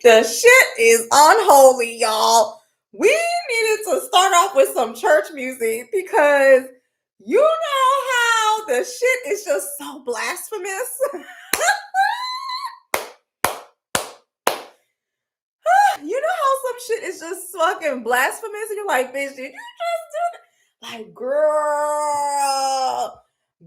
The shit is unholy, y'all. We needed to start off with some church music because you know how the shit is just so blasphemous. You know how some shit is just fucking blasphemous and you're like, bitch, did you just do that? Like,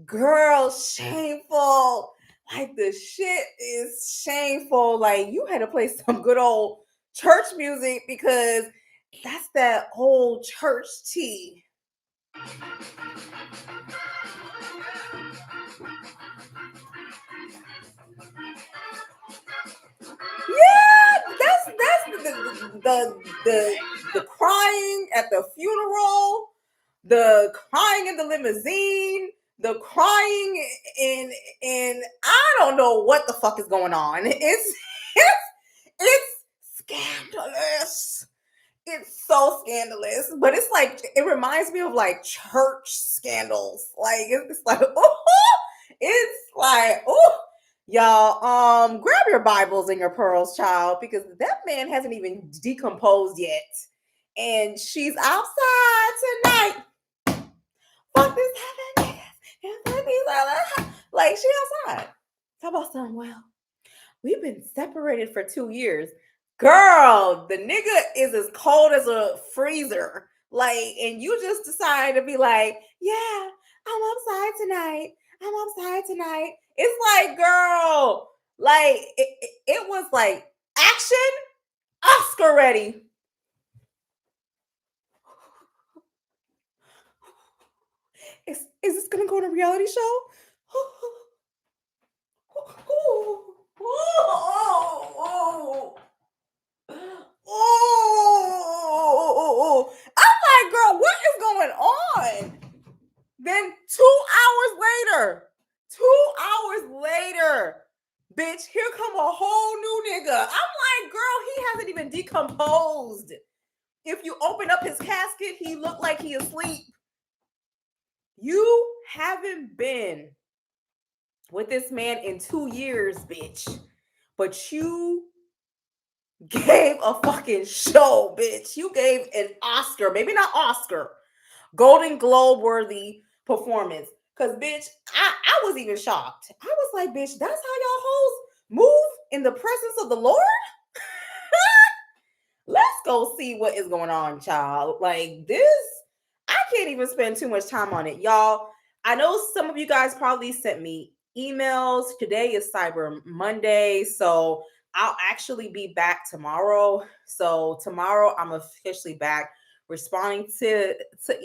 girl, shameful. Like, the shit is shameful. Like, you had to play some good old church music because that's that old church tea. Yeah, that's the crying at the funeral, the crying in the limousine, the crying in I don't know what the fuck is going on. It's scandalous. It's so scandalous, but it's like it reminds me of like church scandals. Like it's like it's like y'all grab your Bibles and your pearls, child, because that man hasn't even decomposed yet, and she's outside tonight. Fuck this heaven, like she outside. Talk about something. Well, we've been separated for 2 years. Girl, the nigga is as cold as a freezer. Like, and you just decide to be like, yeah, I'm outside tonight. I'm outside tonight. It's like, girl, like, it was like action, Oscar ready. Is this gonna go on a reality show? Oh, I'm like, girl, what is going on? Then 2 hours later, bitch, here come a whole new nigga. I'm like, girl, he hasn't even decomposed. If you open up his casket, he looked like he asleep. You haven't been with this man in 2 years, bitch. But you gave a fucking show, bitch. You gave an Oscar, maybe not Oscar, Golden Globe worthy performance. Cause bitch, I was even shocked. I was like, bitch, that's how y'all hoes move in the presence of the Lord? Let's go see what is going on, child. Like this, I can't even spend too much time on it. Y'all, I know some of you guys probably sent me emails. Today is Cyber Monday, so I'll actually be back tomorrow. So tomorrow I'm officially back responding to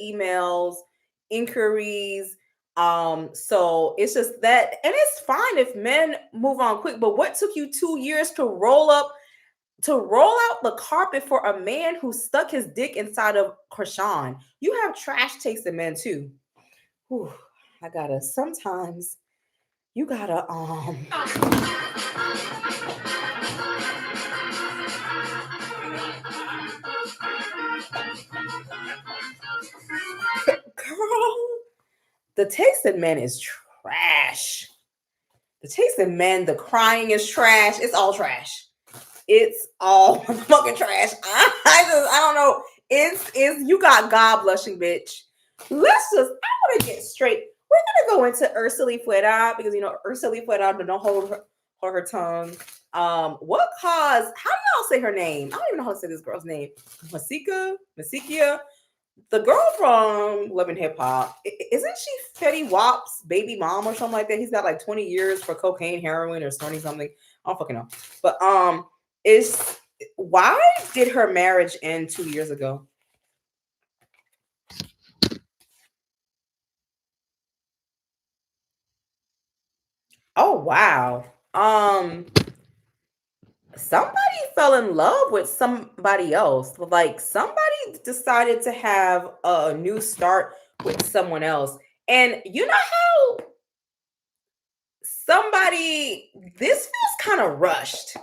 emails, inquiries. So it's just that, and it's fine if men move on quick, but what took you 2 years to roll out the carpet for a man who stuck his dick inside of Krishan? You have trash tasting men too. Whew, sometimes you gotta girl, the taste in men is trash. The taste in men, the crying is trash. It's all trash. It's all fucking trash. I don't know. It's you got God blushing, bitch. I want to get straight. We're gonna go into Ursula Fuera because Ursula Fuera don't hold her tongue. What caused? How do y'all say her name? I don't even know how to say this girl's name. Masika, the girl from Love and Hip Hop. Isn't she Fetty Wap's baby mom or something like that? He's got like 20 years for cocaine, heroin, or snorting something. I don't fucking know. But why did her marriage end 2 years ago? Oh wow. Somebody fell in love with somebody else. Like somebody decided to have a new start with someone else. And you know how this feels kind of rushed.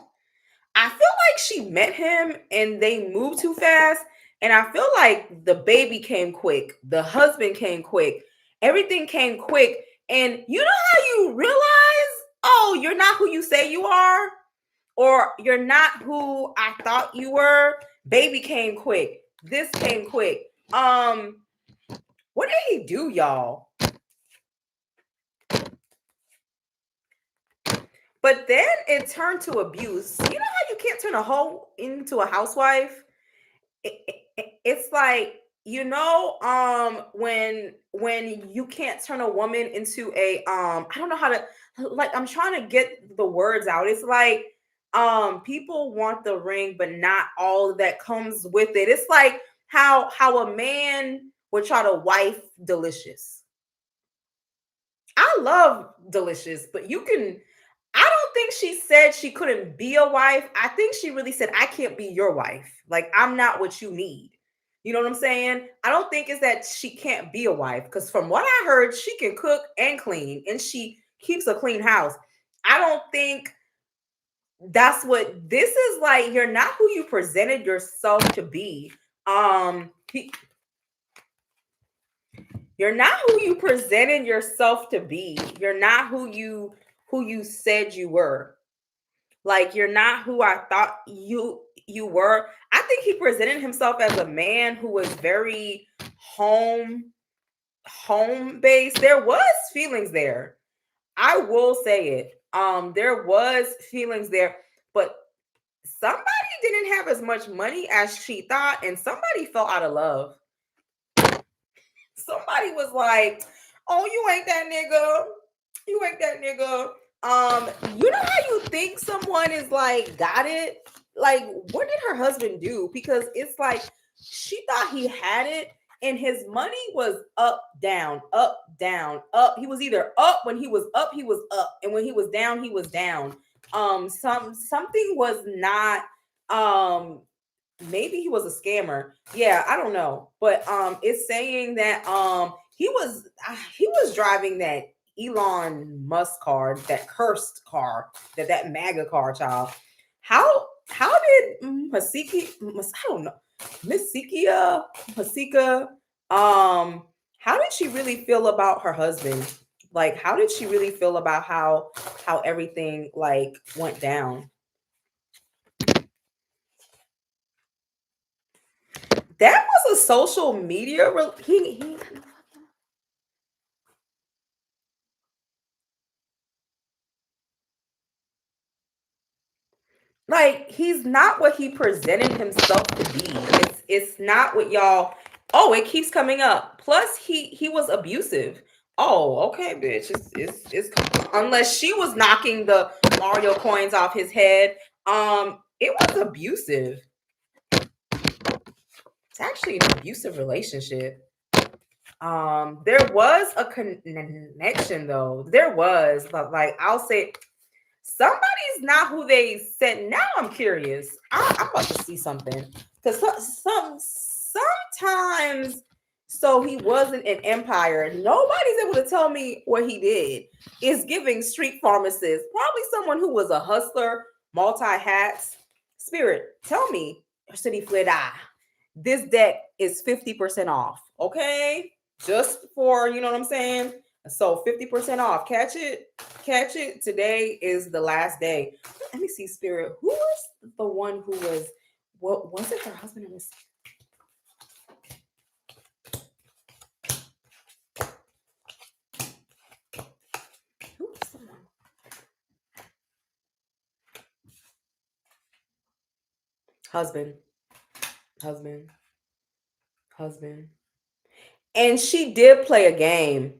I feel like she met him and they moved too fast. And I feel like the baby came quick. The husband came quick. Everything came quick. And you know how you realize, oh, you're not who you say you are? or you're not who I thought you were. Baby came quick. This came quick. What did he do, y'all? But then it turned to abuse. You know how you can't turn a hoe into a housewife? It's like, when you can't turn a woman into a I don't know how to, like, I'm trying to get the words out. It's like people want the ring, but not all that comes with it. It's like how a man would try to wife Delicious. I love Delicious, but I don't think she said she couldn't be a wife. I think she really said, I can't be your wife. Like, I'm not what you need. You know what I'm saying? I don't think it's that she can't be a wife, because from what I heard, she can cook and clean and she keeps a clean house. I don't think that's what this is like. You're not who you presented yourself to be. You're not who you presented yourself to be. You're not who you said you were. Like, you're not who I thought you were. I think he presented himself as a man who was very home based. There was feelings there. I will say it. There was feelings there, but somebody didn't have as much money as she thought, and somebody fell out of love. Somebody was like, "Oh, you ain't that nigga. You ain't that nigga." You know how you think someone is like got it? Like, what did her husband do? Because it's like she thought he had it, and his money was up, down, up, down, up. He was either up when he was up, and when he was down, he was down. Something was not maybe he was a scammer. Yeah, I don't know. But it's saying that he was driving that Elon Musk car, that cursed car, that MAGA car, child. How did Masika, I don't know, Masika, how did she really feel about her husband? Like, how did she really feel about how everything like went down? That was a social media. He like, he's not what he presented himself to be. It's not what y'all. Oh, it keeps coming up. Plus, he was abusive. Oh, okay, bitch. It's unless she was knocking the Mario coins off his head. It was abusive. It's actually an abusive relationship. There was a connection though. There was, but like, I'll say somebody's not who they said. Now I'm curious. I'm about to see something, because sometimes, so he wasn't an empire. Nobody's able to tell me what he did. Is giving street pharmacist, probably someone who was a hustler, multi hats. Spirit, tell me, City Flida, this deck is 50% off. Okay, just for, you know what I'm saying. So 50% off. Catch it. Catch it. Today is the last day. Let me see, Spirit. Who was the one who was, what was it, her husband or who was the one? Husband. And she did play a game.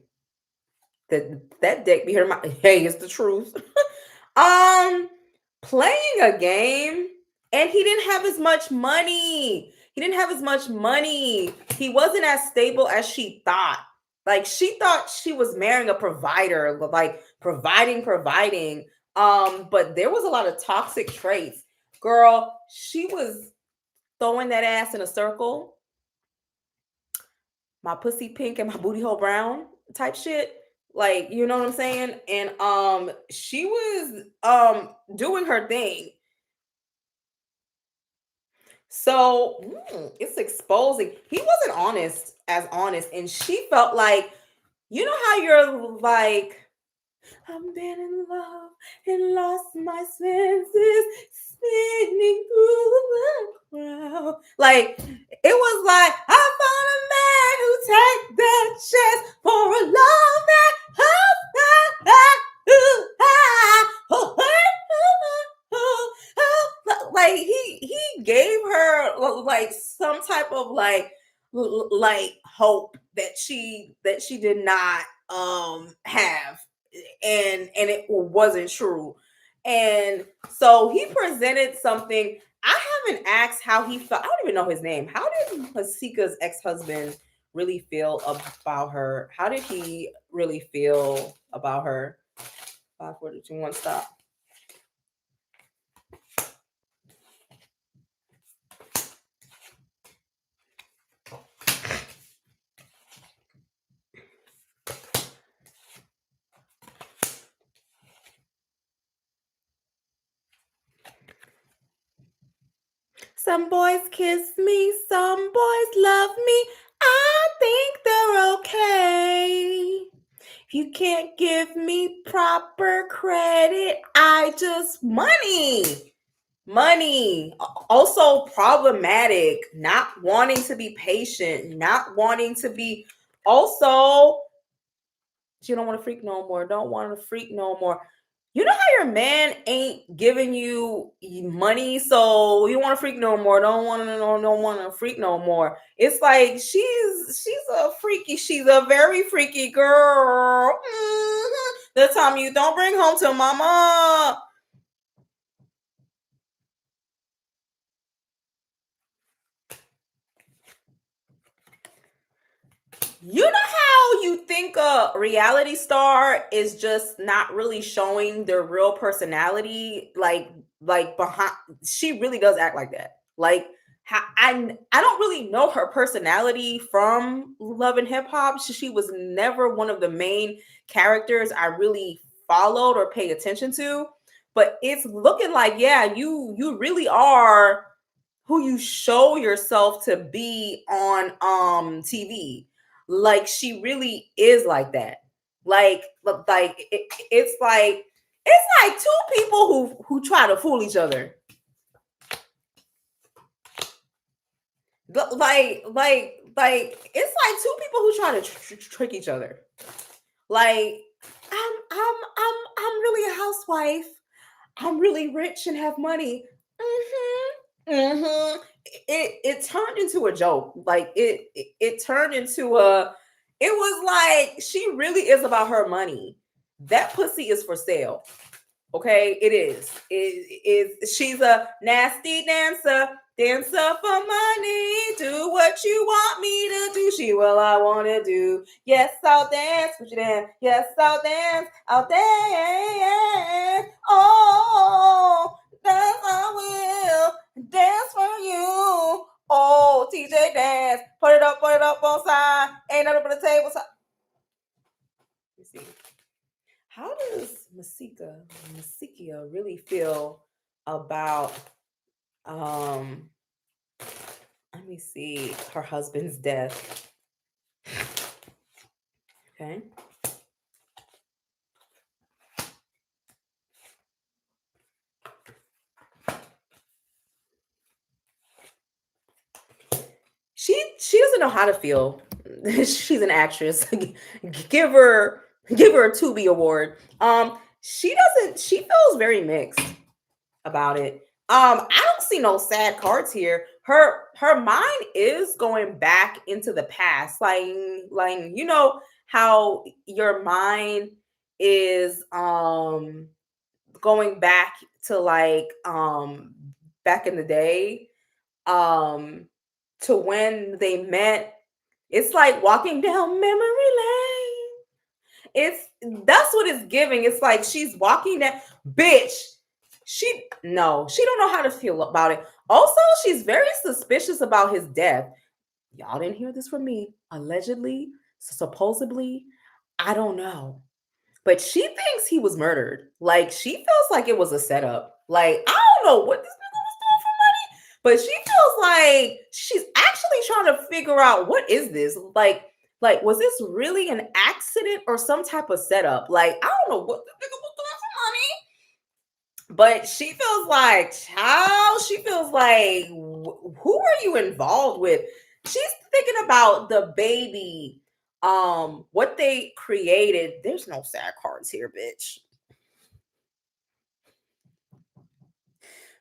That deck be her. Hey, it's the truth. Playing a game, and he didn't have as much money. He wasn't as stable as she thought. Like, she thought she was marrying a provider, like providing. But there was a lot of toxic traits. Girl, she was throwing that ass in a circle. My pussy pink and my booty hole brown type shit. Like, you know what I'm saying? And she was doing her thing. So it's exposing. He wasn't honest, and she felt like, you know how you're like, I've been in love and lost my senses, spinning through the crowd. Like, it was like, I found a man who take that chance for a love that like he gave her like some type of like hope that she did not have, and it wasn't true. And so he presented something. I haven't asked how he felt. I don't even know his name. How did Masika's ex-husband really feel about her? How did he really feel about her? 5, 4, 2, 1, stop. Some boys kiss me, some boys love me. I think they're okay. If you can't give me proper credit, I just money. Also problematic, not wanting to be patient, not wanting to be, also you don't want to freak no more, don't want to freak no more. You know how your man ain't giving you money, so you don't want to freak no more, don't want to freak no more. It's like she's a very freaky girl. The time you don't bring home to mama. You know how you think a reality star is just not really showing their real personality, like behind, she really does act like that. Like, I don't really know her personality from Love and Hip Hop. She was never one of the main characters I really followed or pay attention to. But it's looking like, yeah, you really are who you show yourself to be on TV. Like, she really is like that. Like it's like two people who try to fool each other. Like it's like two people who try to trick each other. Like, I'm really a housewife. I'm really rich and have money. It turned into a joke. Like, it turned into a. It was like, she really is about her money. That pussy is for sale. Okay, it is. It is. She's a nasty dancer. Dancer for money. Do what you want me to do. She will. I want to do. Yes, I'll dance. Put you down. Yes, I'll dance. I'll dance. Oh, dance I will. Dance for you. Oh, TJ dance. Put it up on side. Ain't nothing but a table side. You see. How does Masika really feel about let me see, her husband's death? Okay. She doesn't know how to feel. She's an actress. give her a Tubi award. She doesn't. She feels very mixed about it. I don't see no sad cards here. Her mind is going back into the past, like you know how your mind is going back to back in the day, um to when they met. It's like walking down memory lane. That's what it's giving. It's like she's walking that bitch. She don't know how to feel about it. Also, she's very suspicious about his death. Y'all didn't hear this from me. Allegedly, supposedly, I don't know. But she thinks he was murdered. Like, she feels like it was a setup. Like, I don't know what this nigga was doing for money, but she feels like she's actually trying to figure out, what is this? Like, Like, was this really an accident or some type of setup? Like, I don't know what the nigga was doing for money. But she feels like, child, she feels like, who are you involved with? She's thinking about the baby, what they created. There's no sad cards here, bitch.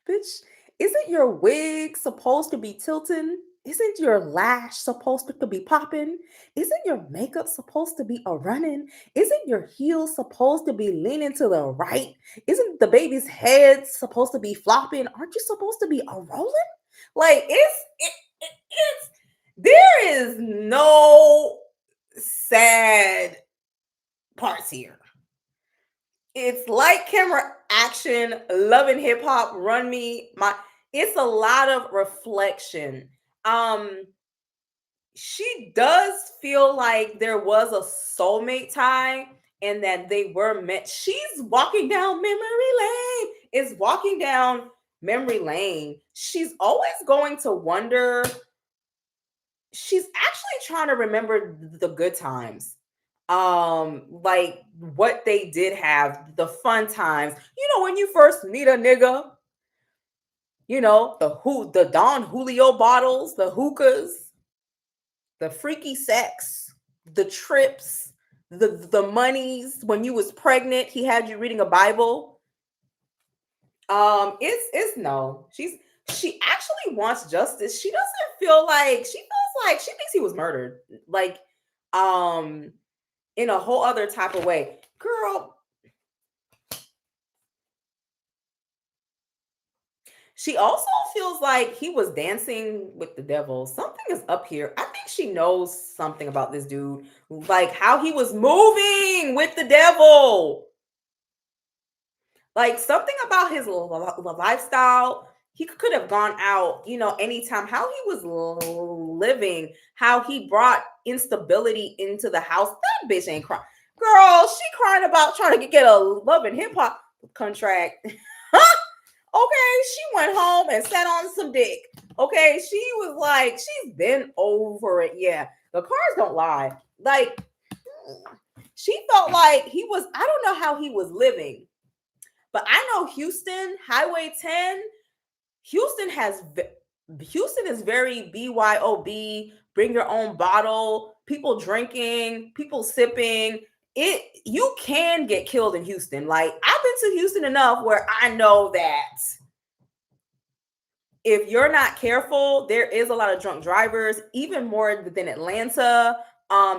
Bitch, isn't your wig supposed to be tilting? Isn't your lash supposed to be popping? Isn't your makeup supposed to be a running? Isn't your heels supposed to be leaning to the right? Isn't the baby's head supposed to be flopping? Aren't you supposed to be a rolling? Like it's there is no sad parts here. It's like camera action, loving hip hop, run me. It's a lot of reflection. Um, she does feel like there was a soulmate tie and that they were meant. She's walking down memory lane. Is walking down memory lane. She's always going to wonder. She's actually trying to remember the good times, like what they did have, the fun times, when you first meet a nigga, the Don Julio bottles, the hookahs, the freaky sex, the trips, the monies. When you was pregnant, he had you reading a Bible. It's no. She actually wants justice. She doesn't feel like she feels like she thinks he was murdered. Like, in a whole other type of way. Girl, she also feels like he was dancing with the devil. Something is up here. I think she knows something about this dude, like how he was moving with the devil. Like something about his lifestyle. He could have gone out, anytime. How he was living, how he brought instability into the house. That bitch ain't crying. Girl, she crying about trying to get a Love and Hip Hop contract. Okay, she went home and sat on some dick. Okay, she was like, she's been over it. Yeah, the cards don't lie. Like, she felt like he was, I don't know how he was living, but I know Houston, Highway 10, Houston is very BYOB, bring your own bottle, people drinking, people sipping. You can get killed in Houston. Like, I've been to Houston enough where I know that if you're not careful, there is a lot of drunk drivers, even more than Atlanta.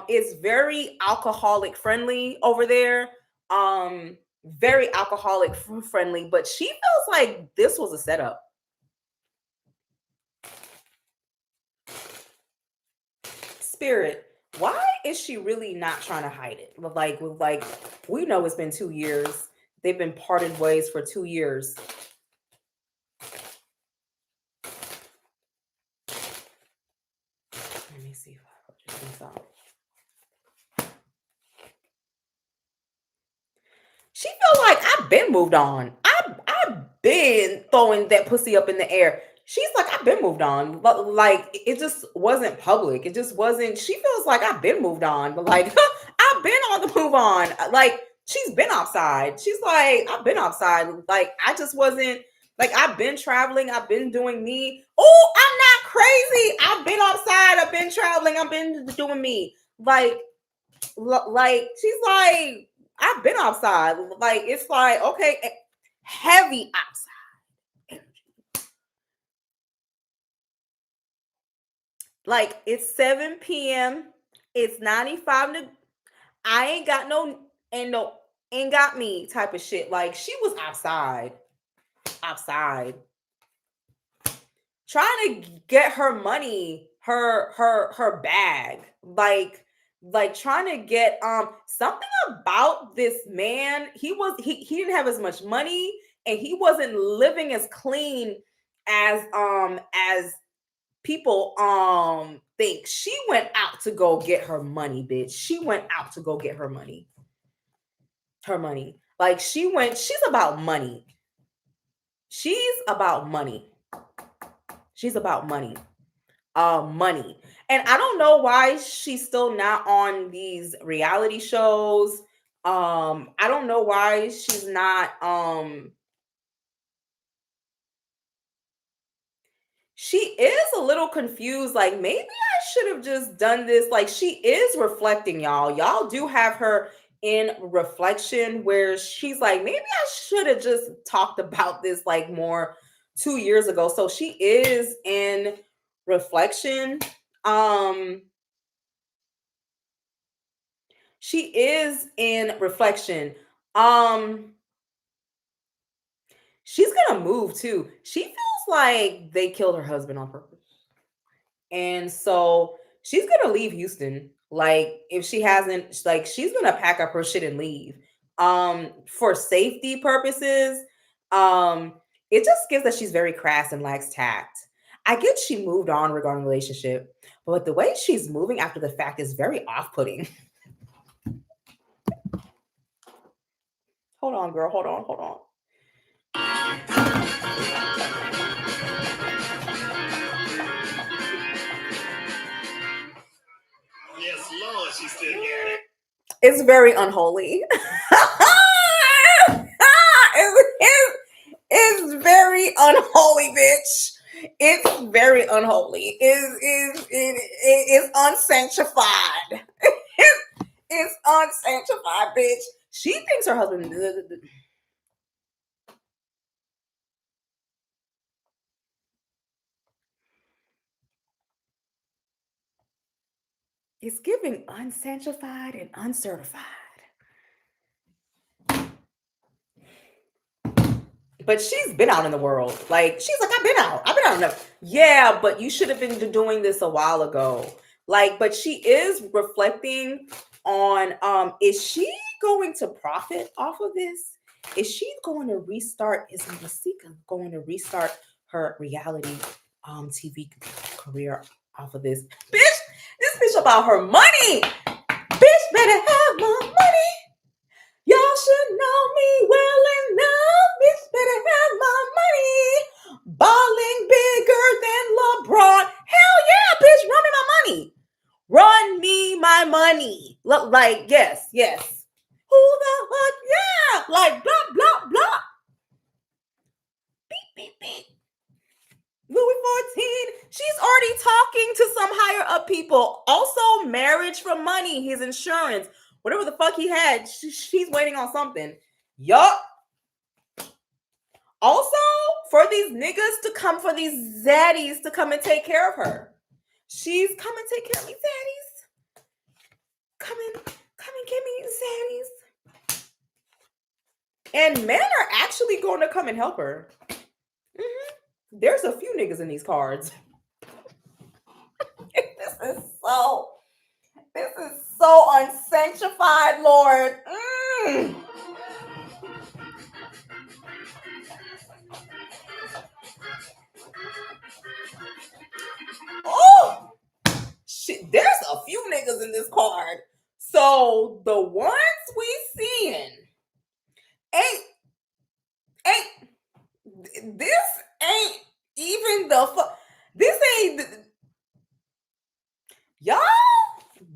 It's very alcoholic friendly over there. Very alcoholic friendly, but she feels like this was a setup. Spirit, why is she really not trying to hide it? Like, we know it's been 2 years. They've been parted ways for 2 years. Let me see if I put this out. She feel like I've been moved on. I've been throwing that pussy up in the air. She's like, I've been moved on. But like, it just wasn't public. It just wasn't. She feels like I've been moved on. But like, I've been on the move on. Like, she's been outside. She's like, I've been outside. Like, I just wasn't. Like, I've been traveling. I've been doing me. Oh, I'm not crazy. I've been outside. I've been traveling. I've been doing me. Like she's like, I've been outside. Like, it's like, okay, heavy outside. Like, it's 7 p.m. It's 95 to I ain't got ain't got me type of shit. Like, she was outside. Trying to get her money, her bag. Like trying to get something about this man. He didn't have as much money and he wasn't living as clean as people think. She went out to go get her money, bitch. She went out to go get her money. Like, she's about money. She's about money. money. And I don't know why she's still not on these reality shows. I don't know why she's not she is a little confused. Like, maybe I should have just done this. Like, she is reflecting, y'all. Y'all do have her in reflection where she's like, maybe I should have just talked about this like more 2 years ago. So she is in reflection. Um, she is in reflection. Um, she's gonna move too. She feels like they killed her husband on purpose. And so she's gonna leave Houston. Like, if she hasn't, like, she's gonna pack up her shit and leave. For safety purposes, um, it just gives that she's very crass and lacks tact. I get she moved on regarding the relationship, but the way she's moving after the fact is very off-putting. Hold on, girl. Hold on, hold on. Yes, Lord, she's still here. It's very unholy. It's very unholy, bitch. It's very unholy. It's unsanctified. It's unsanctified, bitch. She thinks her husband is giving unsanctified and uncertified. But she's been out in the world. Like, she's like, I've been out. I've been out enough. Yeah, but you should have been doing this a while ago. Like, but she is reflecting on is she going to profit off of this? Is she going to restart? Is Masika going to restart her reality TV career off of this? Bitch, this bitch about her money. Bitch better have my money. Y'all should know me well enough. Bitch better have my money. Balling bigger than LeBron. Hell yeah, bitch. Run me my money. Run me my money. Look, like, yes, yes. Who the fuck? Yeah. Like, blah, blah, blah. Beep, beep, beep. Louis 14. She's already talking to some higher up people. Also, marriage for money, his insurance, whatever the fuck he had. She's waiting on something. Yup. Also, for these niggas to come, for these zaddies to come and take care of her. She's come and take care of me, zaddies. Come and get me, zaddies. And men are actually going to come and help her. Mm-hmm. There's a few niggas in these cards. This is so unsanctified, Lord. Oh, shit. There's a few niggas in this card. So the ones we seeing this ain't even the fuck. This ain't y'all.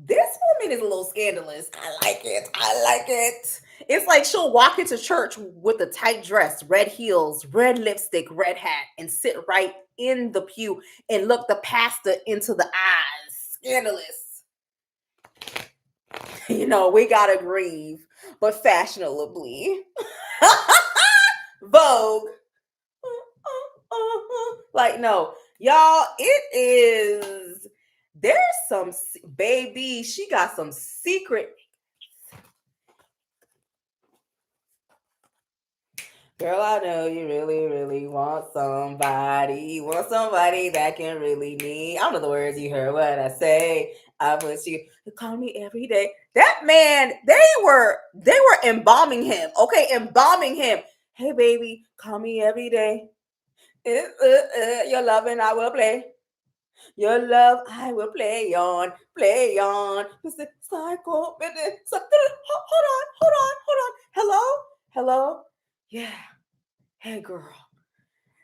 This woman is a little scandalous. I like it. I like it. It's like she'll walk into church with a tight dress, red heels, red lipstick, red hat, and sit right in the pew and look the pastor into the eyes. Scandalous. You know, we gotta grieve, but fashionably. Vogue. Like, no, y'all, it is. There's some baby. She got some secret. Girl, I know you really, really want somebody. You want somebody that can really need. I don't know the words you heard what I say. I want you to call me every day. That man, they were embalming him. Okay, embalming him. Hey, baby, call me every day. Your love and I will play. Your love I will play on, play on. Hold on. Hello? Hello? Yeah. Hey, girl.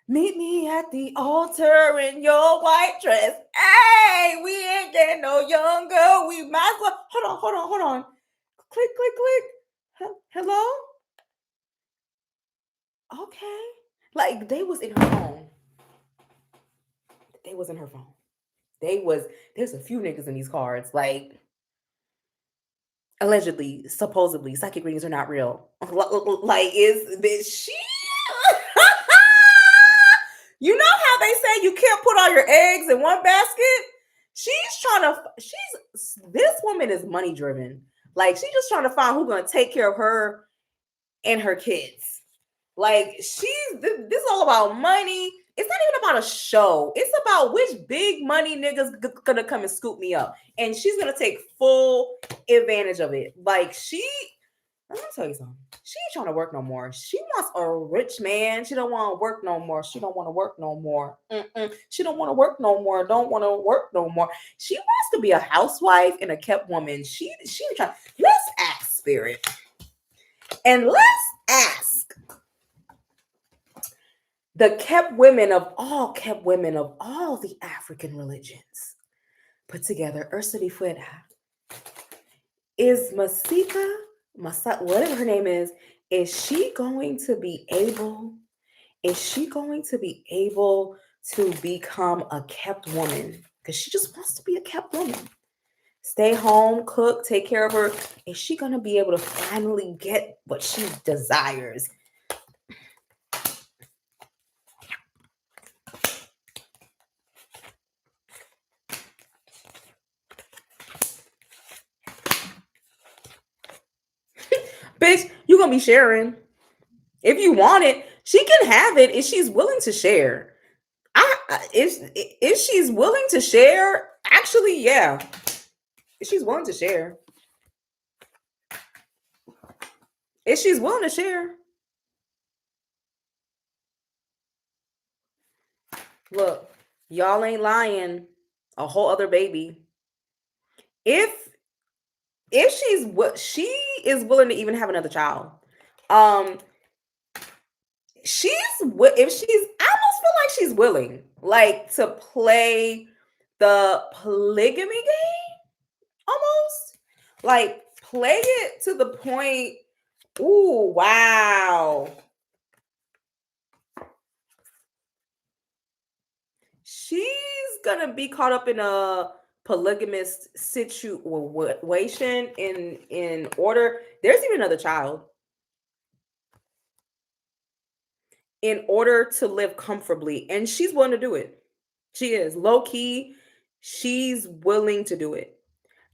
Meet me at the altar in your white dress. Hey, we ain't getting no younger. We might as well. Hold on. Click. Hello? Okay. Like they was in her phone. They was in her phone. There's a few niggas in these cards. Like allegedly, supposedly, psychic readings are not real. Like, is this she? You know how they say you can't put all your eggs in one basket? This woman is money driven. Like, she's just trying to find who's going to take care of her and her kids. Like, this is all about money. It's not even about a show. It's about which big money niggas gonna come and scoop me up. And she's gonna take full advantage of it. Like, let me tell you something. She ain't trying to work no more. She wants a rich man. She don't want to work no more. She don't want to work no more. She don't want to work no more. Don't want to work no more. She wants to be a housewife and a kept woman. She trying. Let's ask spirit. And let's ask the kept women of all the African religions put together. Ursa de Fuera. Is Masika, whatever her name is she going to be able to become a kept woman? Because she just wants to be a kept woman. Stay home, cook, take care of her. Is she going to be able to finally get what she desires? Bitch, you're going to be sharing. If you want it, she can have it if she's willing to share. If she's willing to share, actually, yeah. If she's willing to share. If she's willing to share. Look, y'all ain't lying. A whole other baby. If she is willing to even have another child. I almost feel like she's willing, like, to play the polygamy game, almost like play it to the point. Ooh, wow. She's gonna be caught up in a polygamous situation in order. There's even another child. In order to live comfortably. And she's willing to do it. She is low key. She's willing to do it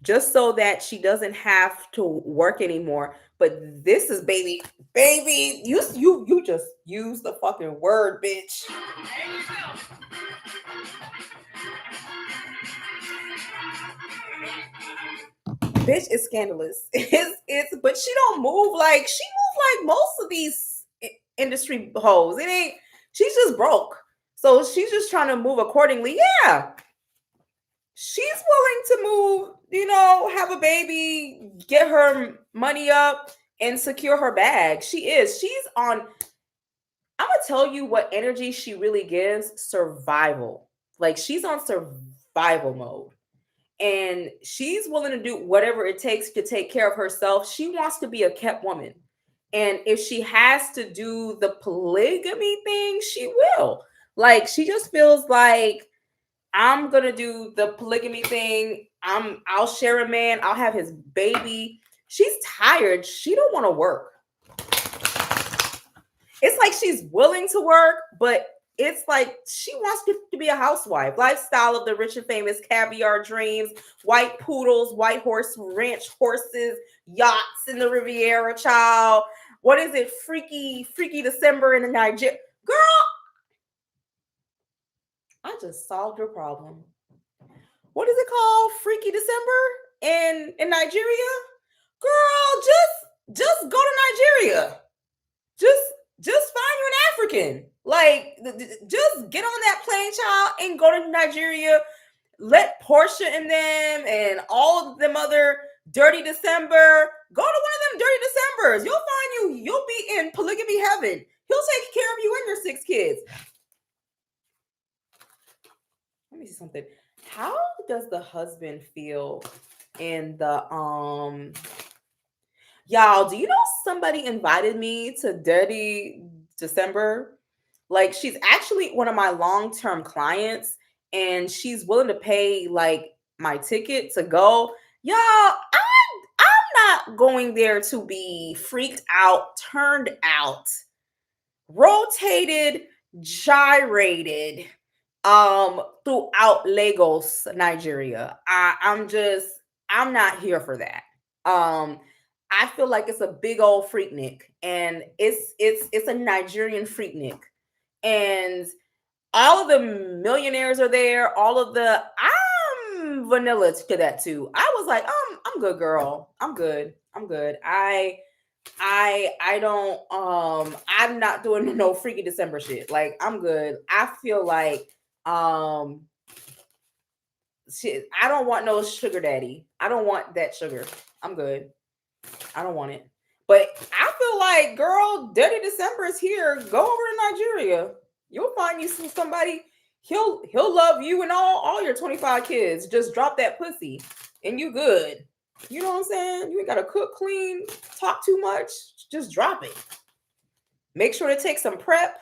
just so that she doesn't have to work anymore. But this is baby. You just use the fucking word, bitch. Bitch is scandalous. But she don't move like most of these industry hoes. It ain't. She's just broke, so she's just trying to move accordingly. Yeah, she's willing to move. Have a baby, get her money up, and secure her bag. She is. She's on. I'm gonna tell you what energy she really gives: survival. Like, she's on survival mode. And she's willing to do whatever it takes to take care of herself. She wants to be a kept woman. And if she has to do the polygamy thing, she will. Like, she just feels like, I'm going to do the polygamy thing. I'll share a man. I'll have his baby. She's tired. She don't want to work. It's like she's willing to work, but it's like she wants to be a housewife. Lifestyle of the rich and famous, caviar dreams, white poodles, white horse ranch horses, yachts in the Riviera, child. What is it? Freaky December in the Nigeria. Girl, I just solved your problem. What is it called? Freaky December in Nigeria? Girl, just go to Nigeria. Just find you an African. Like, just get on that plane, child, and go to Nigeria. Let Porsha and them and all of them other Dirty December. Go to one of them Dirty Decembers. You'll be in polygamy heaven. He'll take care of you and your 6 kids. me see something. How does the husband feel in the y'all, do you know somebody invited me to Dirty December? Like she's actually one of my long-term clients and she's willing to pay like my ticket to go. Y'all, I'm not going there to be freaked out, turned out, rotated, gyrated throughout Lagos, Nigeria. I'm not here for that. I feel like it's a big old freaknik and it's a Nigerian freaknik. And all of the millionaires are there, all of the I'm vanilla to that too. I was like, I'm good, girl. I'm good. I'm good. I don't I'm not doing no freaky December shit. Like I'm good. I feel like um shit, I don't want no sugar daddy. I don't want that sugar. I'm good. I don't want it. But I feel like, girl, Dirty December is here. Go over to Nigeria. You'll find you somebody. He'll love you and all your 25 kids. Just drop that pussy and you good. You know what I'm saying? You ain't gotta cook, clean, talk too much. Just drop it. Make sure to take some prep.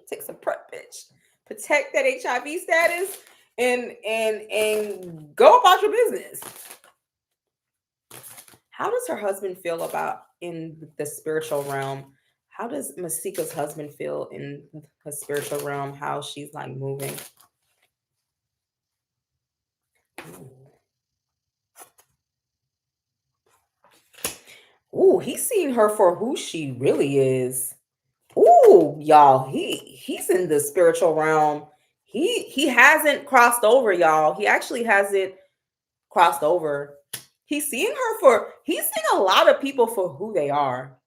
Take some prep, bitch. Protect that HIV status and go about your business. How does her husband feel about in the spiritual realm? How does Masika's husband feel in the spiritual realm? How she's like moving? Ooh, he's seeing her for who she really is. Ooh, y'all, he's in the spiritual realm. He hasn't crossed over, y'all. He actually hasn't crossed over. He's seeing a lot of people for who they are.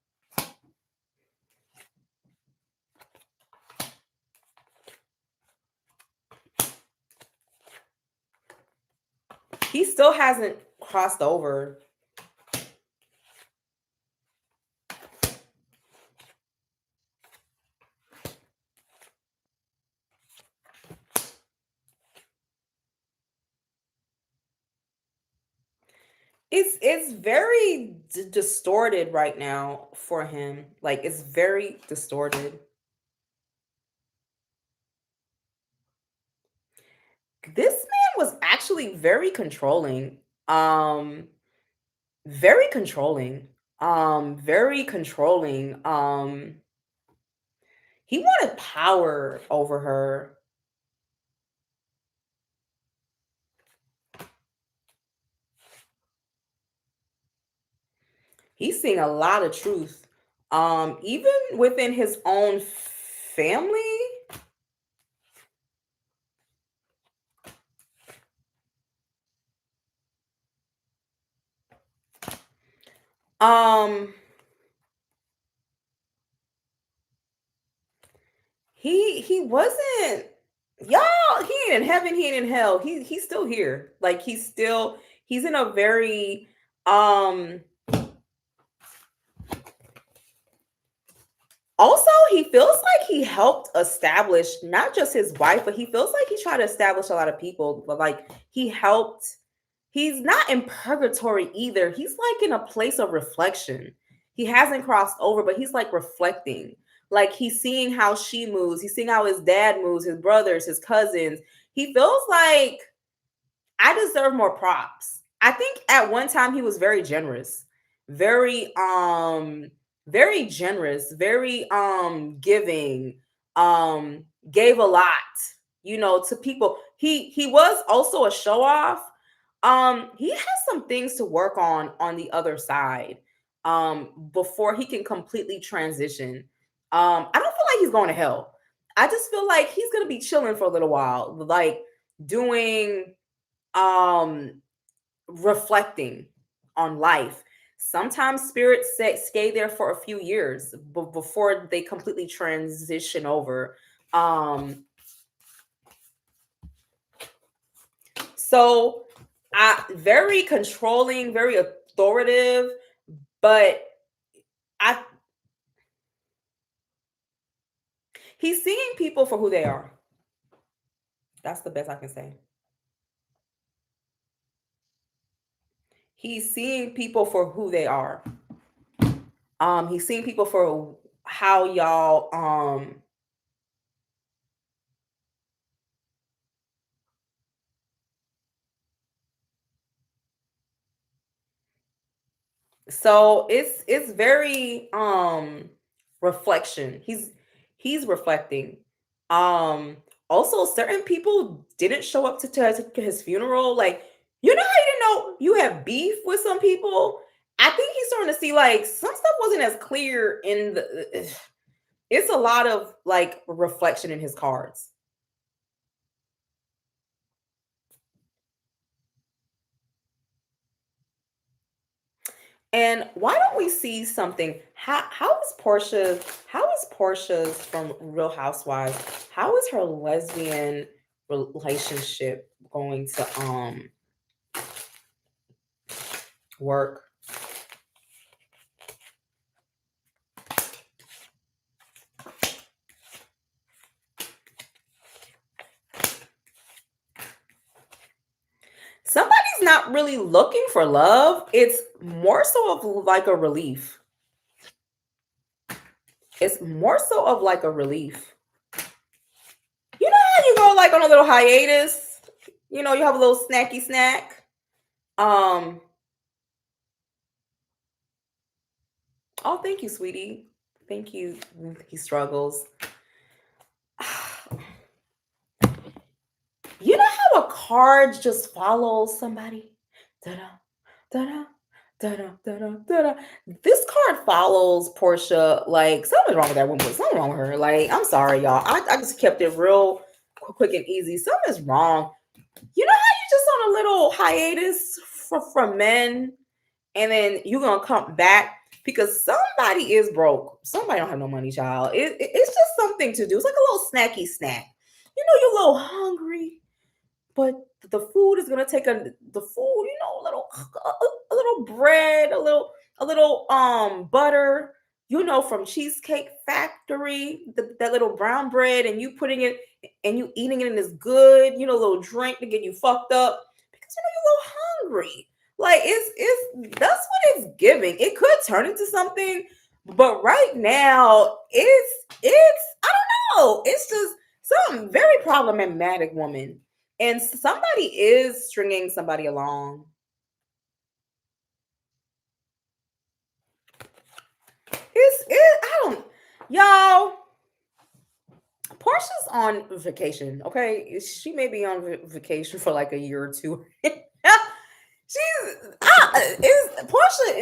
He still hasn't crossed over. It's very distorted right now for him. Like it's very distorted. This man was actually very controlling. Um very controlling. Very controlling. He wanted power over her. He's seeing a lot of truth. Even within his own family. Um he wasn't, y'all, he ain't in heaven, he ain't in hell. He's still here. Like he's in a very um also he feels like he helped establish not just his wife, but he feels like he tried to establish a lot of people, but like he helped. He's not in purgatory either. He's like in a place of reflection. He hasn't crossed over, but he's like reflecting. Like he's seeing how she moves. He's seeing how his dad moves, his brothers, his cousins. He feels like I deserve more props. I think at one time he was very generous, very very generous, very giving, gave a lot, to people. He was also a show off. He has some things to work on the other side before he can completely transition. I don't feel like he's going to hell. I just feel like he's going to be chilling for a little while, like doing reflecting on life. Sometimes spirits stay there for a few years before they completely transition over. So very controlling, very authoritative, but I he's seeing people for who they are. That's the best I can say. He's seeing people for who they are. He's seeing people for how y'all so it's very reflection. He's reflecting. Also certain people didn't show up to his funeral. Like, you know how you didn't know you have beef with some people? I think he's starting to see like some stuff wasn't as clear in the it's a lot of like reflection in his cards. And why don't we see something? How is Portia's from Real Housewives? How is her lesbian relationship going to work? Somebody's not really looking for love. It's more so of like a relief. It's more so of like a relief. You know how you go like on a little hiatus? You know, you have a little snacky snack. Um, oh, thank you, sweetie. Thank you. He struggles. You know how a card just follows somebody? Da-da, da-da, da-da, da-da, da-da. This card follows Portia. Like, something's wrong with that woman. Something wrong with her. Like, I'm sorry, y'all. I just kept it real quick and easy. Something's wrong. You know how you just on a little hiatus from men, and then you're gonna come back because somebody is broke. Somebody don't have no money, child. It's just something to do. It's like a little snacky snack. You know, you're a little hungry, but the food is gonna take the food. You know, a little bread, a little butter. You know, from Cheesecake Factory, that little brown bread, and you putting it and you eating it, and it's good. You know, a little drink to get you fucked up because you know you're a little hungry. Like, it's that's what it's giving. It could turn into something, but right now it's I don't know. It's just some very problematic woman, and somebody is stringing somebody along. I don't, y'all. Portia's on vacation. Okay, she may be on vacation for like a year or two. Portia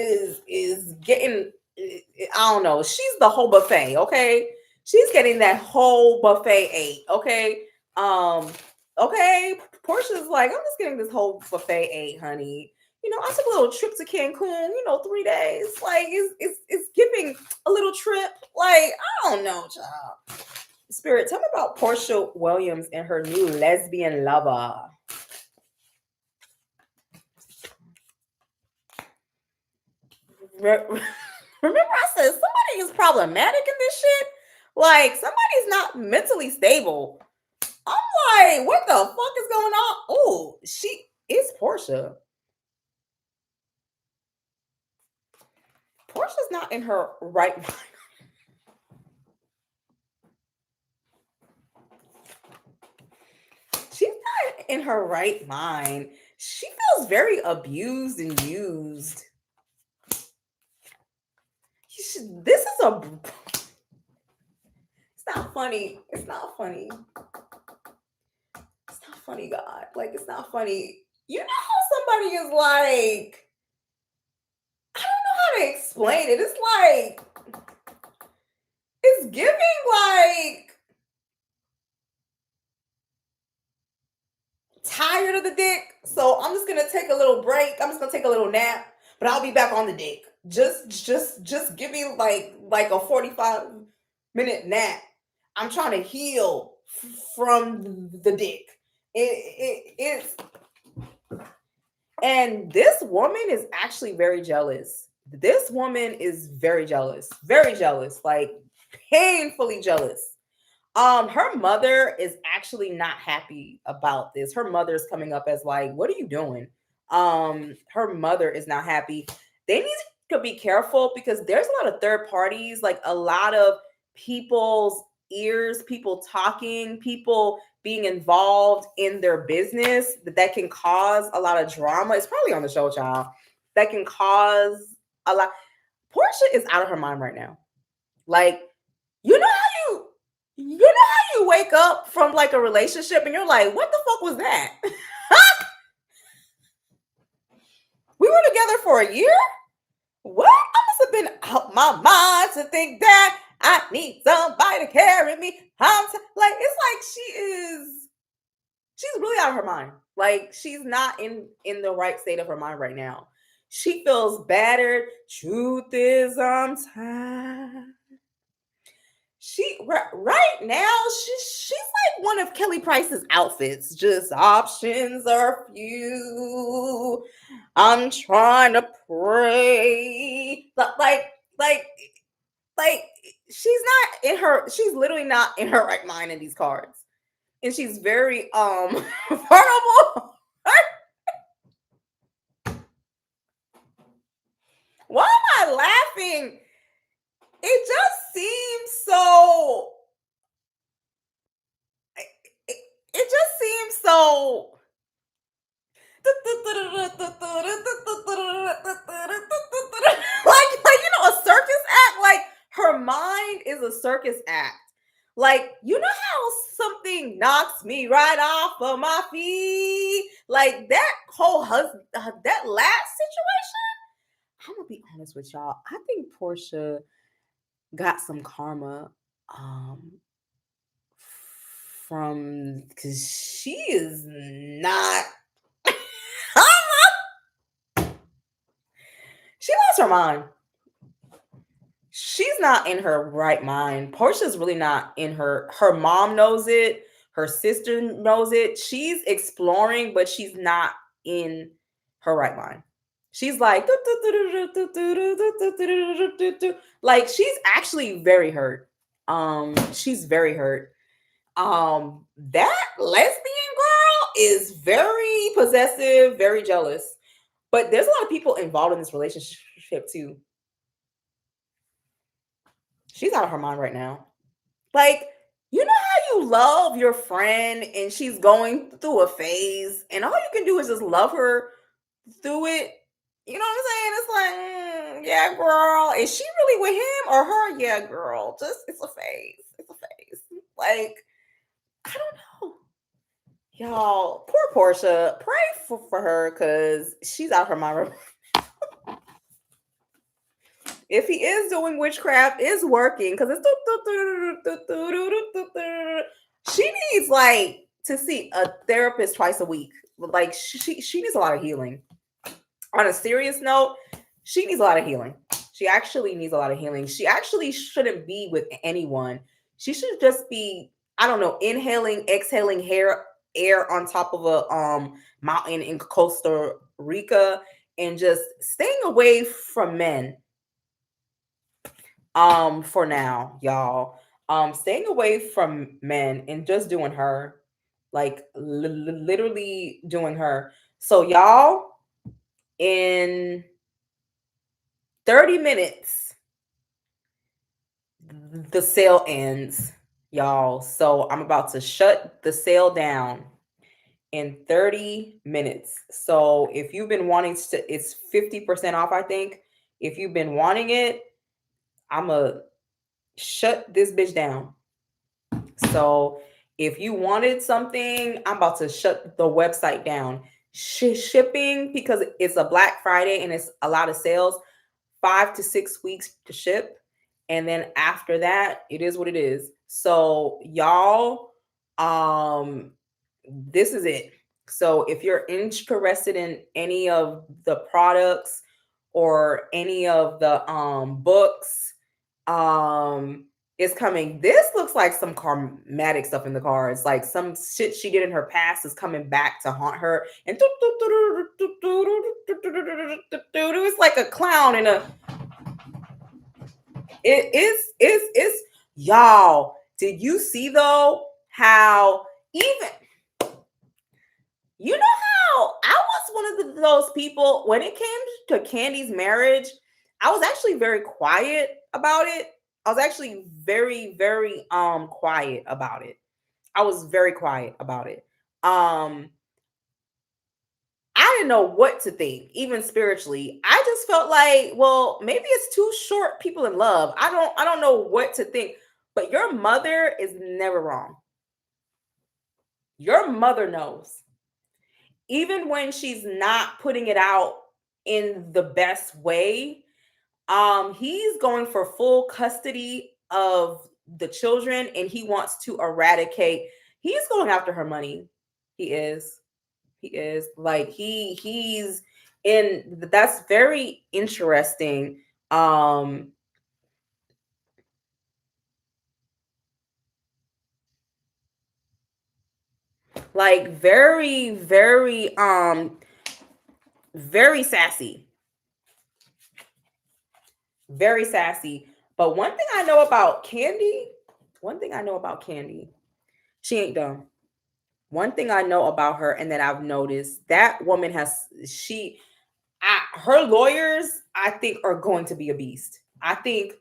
is getting. I don't know. She's the whole buffet. Okay, she's getting that whole buffet ate. Okay, okay. Portia's like, I'm just getting this whole buffet ate, honey. You know, I took a little trip to Cancun. You know, 3 days. Like, it's giving a little trip. Like, I don't know, child. Spirit, tell me about Porsha Williams and her new lesbian lover. Remember, I said somebody is problematic in this shit? Like, somebody's not mentally stable. I'm like, what the fuck is going on? Oh, she is Porsha. Portia's not in her right mind. She's not in her right mind. She feels very abused and used. This is a. It's not funny. It's not funny. It's not funny, God. Like, it's not funny. You know how somebody is like, I don't know how to explain it. It's like, it's giving like tired of the dick. So I'm just gonna take a little break. I'm just gonna take a little nap, but I'll be back on the dick. Just give me like a 45-minute nap. I'm trying to heal from the dick. It's and this woman is actually very jealous. This woman is very jealous, like painfully jealous. Her mother is actually not happy about this. Her mother's coming up as like, what are you doing? Her mother is not happy. They need to be careful because there's a lot of third parties, like a lot of people's ears, people talking, people being involved in their business that can cause a lot of drama. It's probably on the show, child. That can cause a lot. Porsha is out of her mind right now. Like, you know how you wake up from like a relationship and you're like, what the fuck was that? We were together for a year? What? I must have been out my mind to think that I need somebody to carry me. It's like she's really out of her mind. Like, she's not in the right state of her mind right now. She feels battered. Truth is, I'm tired. Right now, she's like one of Kelly Price's outfits. Just options are few. I'm trying to pray. Like she's not in her. She's literally not in her right mind in these cards, and she's very vulnerable. Why am I laughing? It just seems so. It just seems so. Like a circus act. Like, her mind is a circus act. Like, you know how something knocks me right off of my feet? Like, that whole that last situation. I'm gonna be honest with y'all. I think Porsha got some karma from, because she is not. She lost her mind. She's not in her right mind. Porsha's really not in her mom knows it. Her sister knows it. She's exploring, but she's not in her right mind. She's like, like, she's actually very hurt. She's very hurt. That lesbian girl is very possessive, very jealous. But there's a lot of people involved in this relationship too. She's out of her mind right now. Like, you know how you love your friend and she's going through a phase and all you can do is just love her through it? You know what I'm saying? It's like, yeah, girl. Is she really with him or her? Yeah, girl. Just, it's a phase. It's a phase. Like, I don't know. Y'all, poor Porsha. Pray for her because she's out of her mind. If he is doing witchcraft, it's working because it's. She needs like to see a therapist twice a week. Like, she needs a lot of healing. On a serious note, she needs a lot of healing. She actually needs a lot of healing. She actually shouldn't be with anyone. She should just be, I don't know, inhaling, exhaling air on top of a mountain in Costa Rica and just staying away from men. For now, y'all. Staying away from men and just doing her. Like, literally doing her. So, y'all, in 30 minutes, the sale ends, y'all. So I'm about to shut the sale down in 30 minutes. So if you've been wanting to, it's 50% off, I think. If you've been wanting it, I'm going to shut this bitch down. So if you wanted something, I'm about to shut the website down. Shipping, because it's a Black Friday and it's a lot of sales, 5 to 6 weeks to ship. And then after that, it is what it is. So y'all, this is it. So if you're interested in any of the products or any of the books, it's coming. This looks like some karmatic stuff in the cards. Like, some shit she did in her past is coming back to haunt her. And it's like a clown in a. It's y'all. Did you see though how even you know how I was one of those people when it came to Candy's marriage, I was actually very quiet about it. I was actually very quiet about it. I was very quiet about it. Um I didn't know what to think, even spiritually. I just felt like, well, maybe it's too short people in love. I don't know what to think. But your mother is never wrong. Your mother knows. Even when she's not putting it out in the best way, he's going for full custody of the children and he wants to eradicate. He's going after her money. He is. He is like he's in that's very interesting. Like very sassy. Very sassy. But one thing I know about Candy, one thing I know about Candy, she ain't dumb. One thing I know about her and that I've noticed, that woman has her lawyers, I think, are going to be a beast. I think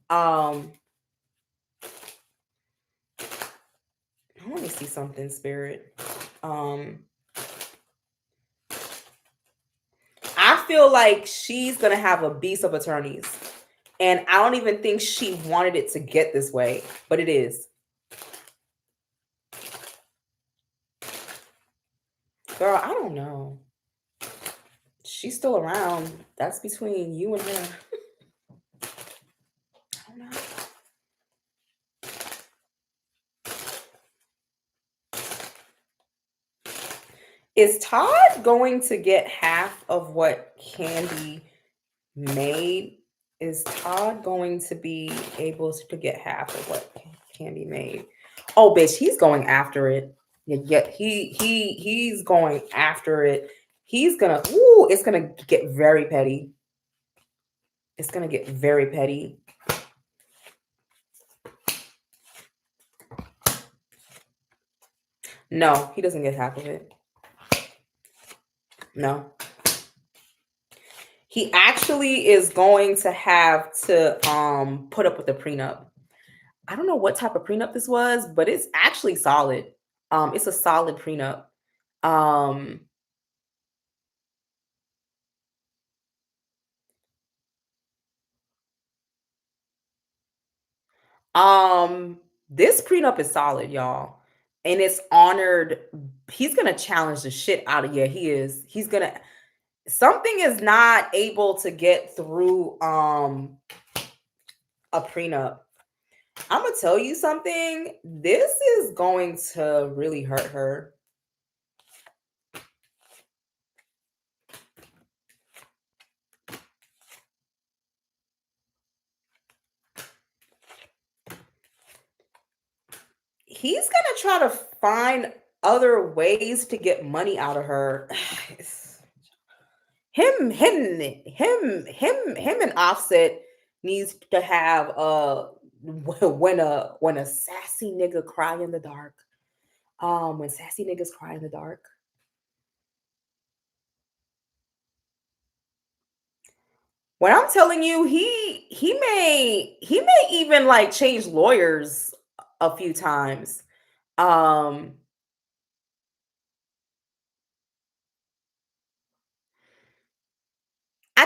I want to see something, Spirit. I feel like she's gonna have a beast of attorneys. And I don't even think she wanted it to get this way, but it is. Girl, I don't know. She's still around. That's between you and her. I don't know. Is Todd going to get half of what Kandi made? Is Todd going to be able to get half of what Kandi made? Oh, bitch, he's going after it. Yeah, he's going after it. He's gonna. Ooh, it's gonna get very petty. It's gonna get very petty. No, he doesn't get half of it. No. He actually is going to have to put up with the prenup. I don't know what type of prenup this was, but it's actually solid. It's a solid prenup. Um this prenup is solid, y'all. And it's honored. He's gonna challenge the shit out of, yeah, he is. He's gonna something is not able to get through a prenup. I'm gonna tell you something. This is going to really hurt her. He's gonna try to find other ways to get money out of her. Him and Offset needs to have when a sassy nigga cry in the dark. When sassy niggas cry in the dark. When I'm telling you, he may even like change lawyers a few times. Um I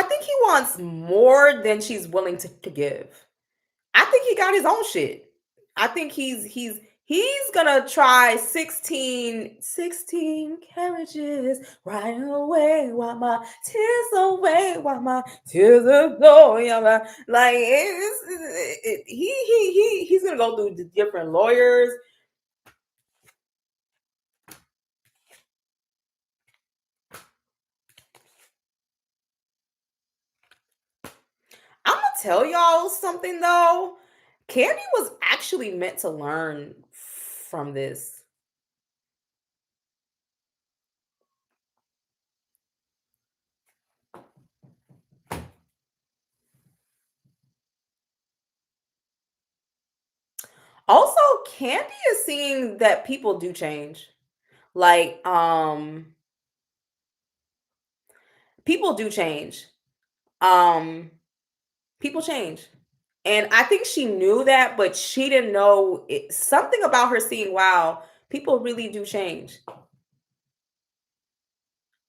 think he wants more than she's willing to give. I think he got his own shit. I think he's gonna try 16 carriages right away while my tears away while my tears are going. Like he's gonna go through the different lawyers. I'm gonna tell y'all something though. Candy was actually meant to learn from this. Also, Candy is seeing that people do change. Like, people do change. Um, People change. And I think she knew that, but she didn't know it, something about her seeing, wow, people really do change.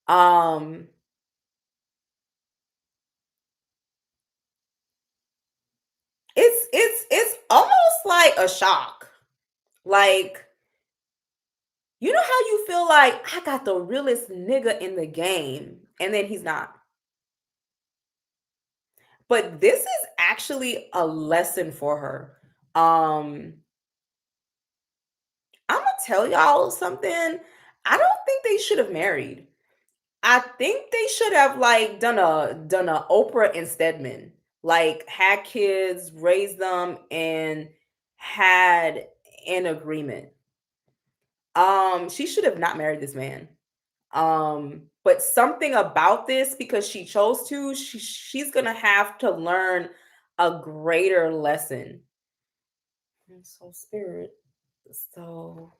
Um, it's almost like a shock. Like, you know how you feel like I got the realest nigga in the game, and then he's not. But this is actually a lesson for her. I'm gonna tell y'all something. I don't think they should have married. I think they should have like done a Oprah and Stedman, like had kids, raised them, and had an agreement. She should have not married this man. But something about this, because she chose to, she's gonna have to learn a greater lesson. And so spirit. So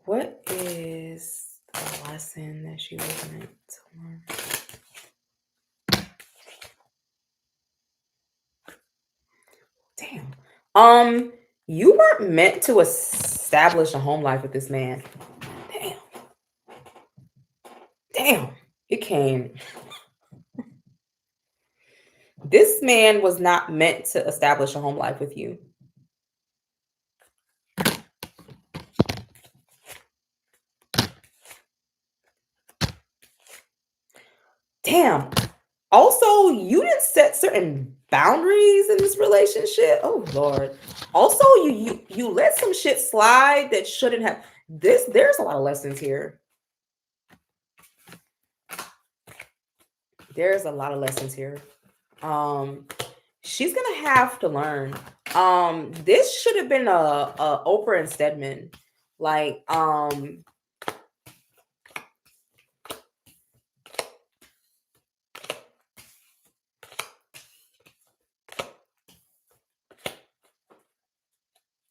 what is the lesson that she was meant to learn? Damn. You weren't meant to establish a home life with this man. Damn. Damn. It came. This man was not meant to establish a home life with you. Damn. Also, you didn't set certain boundaries in this relationship. Oh Lord. Also, you let some shit slide that shouldn't have. There's a lot of lessons here. There's a lot of lessons here. Um, she's gonna have to learn. This should have been a Oprah and Stedman. Like,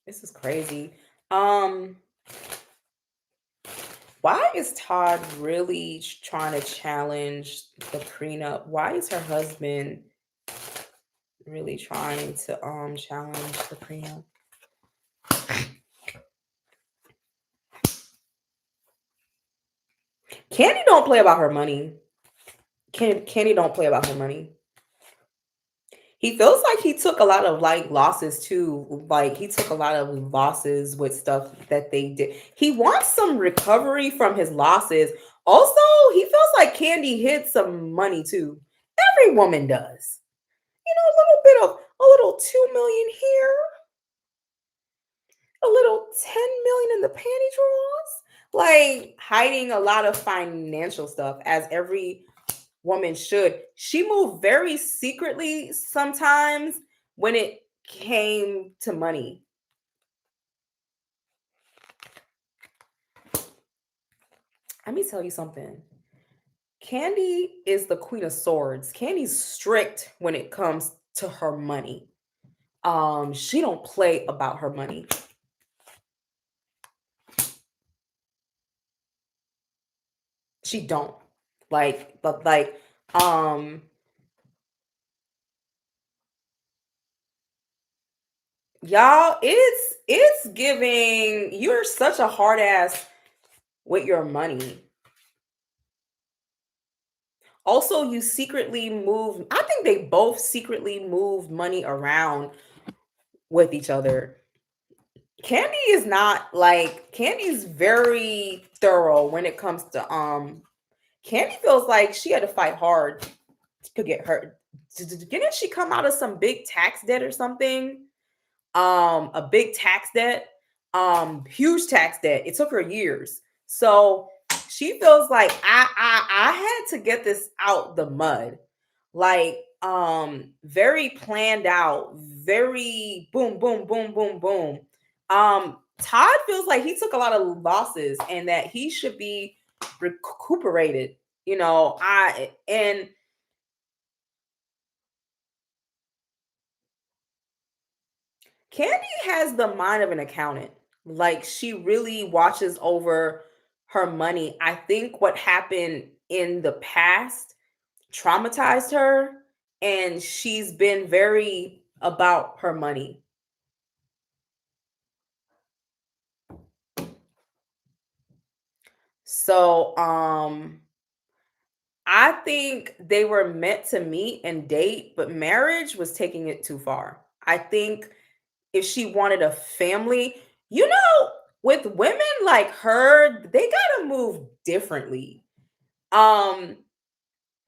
this is crazy. Um, why is Todd really trying to challenge the prenup? Why is her husband really trying to challenge the prenup? Candy don't play about her money. Candy don't play about her money. He feels like he took a lot of like losses too. Like he took a lot of losses with stuff that they did. He wants some recovery from his losses. Also, he feels like Candy hid some money too. Every woman does. You know, a little 2 million here, a little 10 million in the panty drawers. Like hiding a lot of financial stuff, as every woman should. She moved very secretly sometimes when it came to money. Let me tell you something. Candy is the queen of swords. Candy's strict when it comes to her money. She don't play about her money. She don't. But y'all, it's giving, you're such a hard ass with your money. Also, you secretly move, I think they both secretly move money around with each other. Candy is not like, Candy's very thorough when it comes to Candy feels like she had to fight hard to get her. Didn't she come out of some big tax debt or something? A big tax debt, huge tax debt. It took her years. So she feels like I had to get this out the mud. Like very planned out, very boom, boom, boom, boom, boom. Todd feels like he took a lot of losses and that he should be recuperated. You know, I and Candy has the mind of an accountant. Like she really watches over her money. I think what happened in the past traumatized her, and she's been very about her money. So, I think they were meant to meet and date, but marriage was taking it too far. I think if she wanted a family, you know, with women like her, they gotta move differently. Um,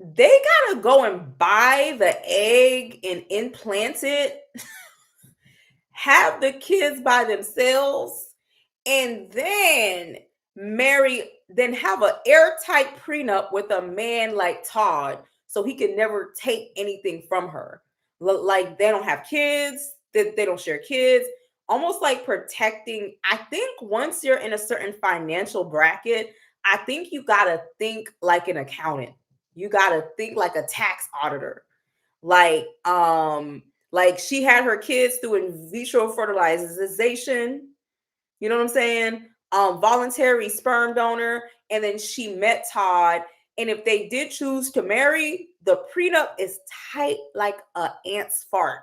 they gotta go and buy the egg and implant it, have the kids by themselves, and then have an airtight prenup with a man like Todd so he can never take anything from her. Like they don't have kids, they don't share kids, almost like protecting. I think once you're in a certain financial bracket, I think you got to think like an accountant. You got to think like a tax auditor. Like she had her kids through in vitro fertilization, you know what I'm saying? Voluntary sperm donor. And then she met Todd. And if they did choose to marry, the prenup is tight like a ant's fart.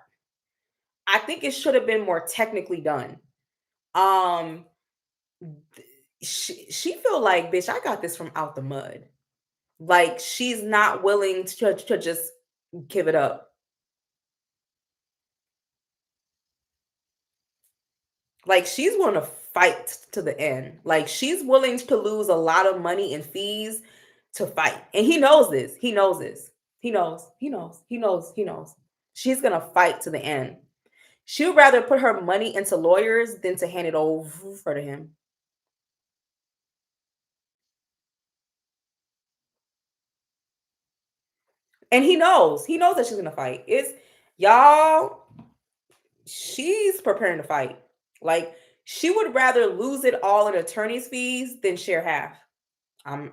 I think it should have been more technically done. Um, she feel like, bitch, I got this from out the mud. Like she's not willing to just give it up. Like she's willing to fight to the end. Like she's willing to lose a lot of money in fees to fight. And he knows this. He knows this. He knows. He knows. He knows. He knows. She's going to fight to the end. She would rather put her money into lawyers than to hand it over to him. And he knows. He knows that she's going to fight. It's y'all, she's preparing to fight. Like she would rather lose it all in attorney's fees than share half. I'm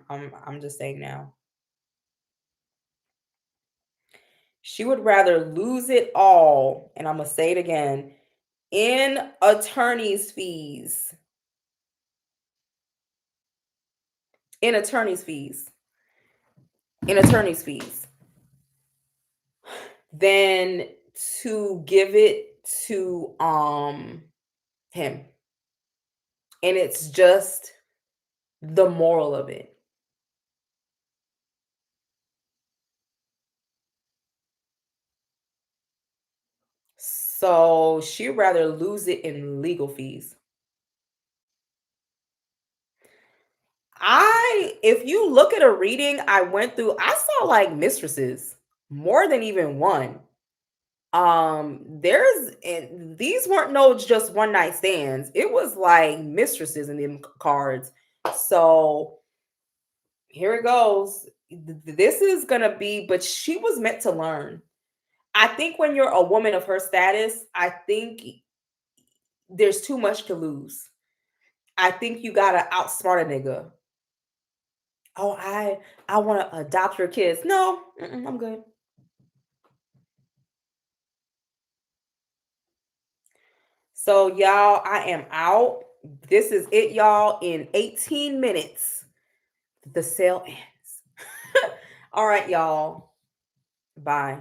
just saying now. She would rather lose it all, and I'm gonna say it again, in attorney's fees. In attorney's fees. In attorney's fees. Than to give it to him. And it's just the moral of it. So she'd rather lose it in legal fees. If you look at a reading I went through, I saw like mistresses, more than even one. There's and these weren't no just one night stands. It was like mistresses in them cards. So here it goes. This is gonna be, but she was meant to learn. I think when you're a woman of her status, I think there's too much to lose. I think you gotta outsmart a nigga. Oh, I want to adopt your kids. No, I'm good. So y'all, I am out. This is it, y'all. In 18 minutes, the sale ends. All right, y'all. Bye.